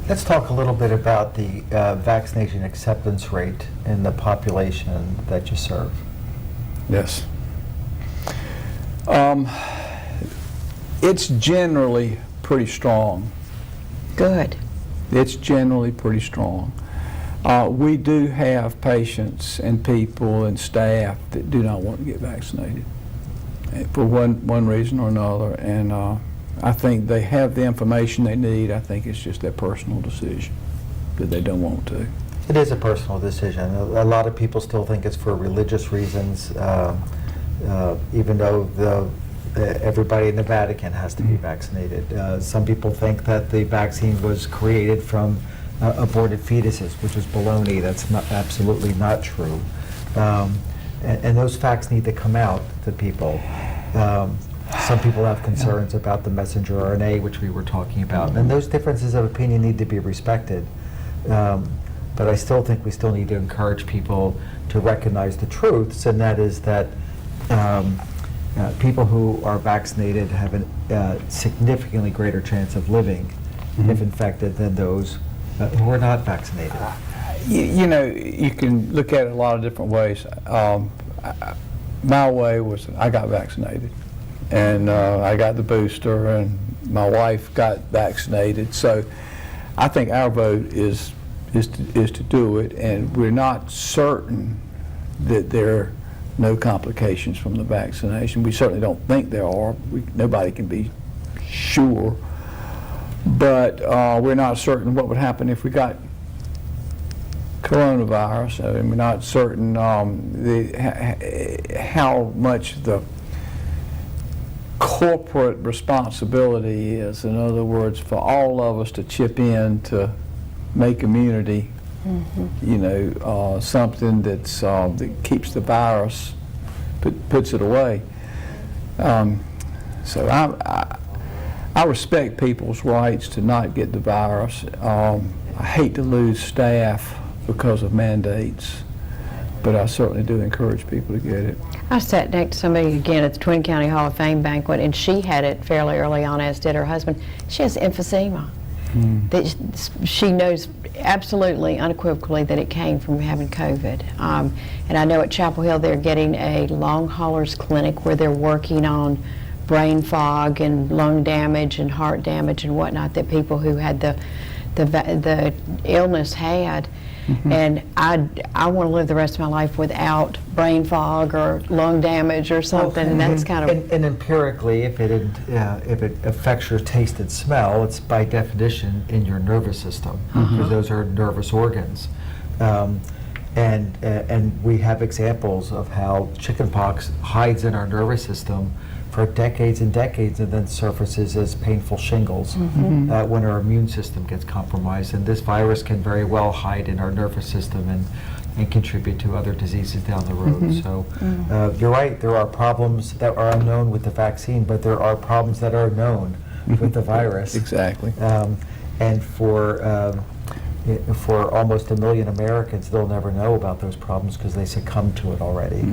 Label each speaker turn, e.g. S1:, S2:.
S1: Let's talk a little bit about the vaccination acceptance rate in the population that you serve.
S2: Yes. It's generally pretty strong.
S3: Good.
S2: It's generally pretty strong. We do have patients and people and staff that do not want to get vaccinated for one reason or another, and I think they have the information they need. I think it's just their personal decision that they don't want to.
S1: It is a personal decision. A lot of people still think it's for religious reasons, even though everybody in the Vatican has to be vaccinated. Some people think that the vaccine was created from aborted fetuses, which is baloney. That's absolutely not true. And those facts need to come out to people. Some people have concerns about the messenger RNA, which we were talking about, and those differences of opinion need to be respected. But I still think we still need to encourage people to recognize the truths, and that is that people who are vaccinated have a significantly greater chance of living if infected than those who are not vaccinated.
S2: You know, you can look at it a lot of different ways. My way was I got vaccinated, and I got the booster, and my wife got vaccinated. So I think our vote is to do it, and we're not certain that there are no complications from the vaccination. We certainly don't think there are. Nobody can be sure, but we're not certain what would happen if we got coronavirus. I mean, we're not certain how much the corporate responsibility is. In other words, for all of us to chip in to make immunity, you know, something that's that keeps the virus, puts it away. So I respect people's rights to not get the virus. I hate to lose staff because of mandates, but I certainly do encourage people to get it.
S3: I sat next to somebody again at the Twin County Hall of Fame banquet, and she had it fairly early on, as did her husband. She has emphysema. That she knows absolutely, unequivocally, that it came from having COVID. And I know at Chapel Hill they're getting a long haulers clinic where they're working on brain fog and lung damage and heart damage and whatnot that people who had the illness had. And I want to live the rest of my life without brain fog or lung damage or something, and that's kind of...
S1: And empirically, if it affects your taste and smell, it's by definition in your nervous system, because those are nervous organs. And we have examples of how chickenpox hides in our nervous system for decades and decades, and then surfaces as painful shingles when our immune system gets compromised. And this virus can very well hide in our nervous system and contribute to other diseases down the road. So you're right, there are problems that are unknown with the vaccine, but there are problems that are known with the virus.
S2: Exactly.
S1: And for almost 1 million Americans, they'll never know about those problems because they succumb to it already.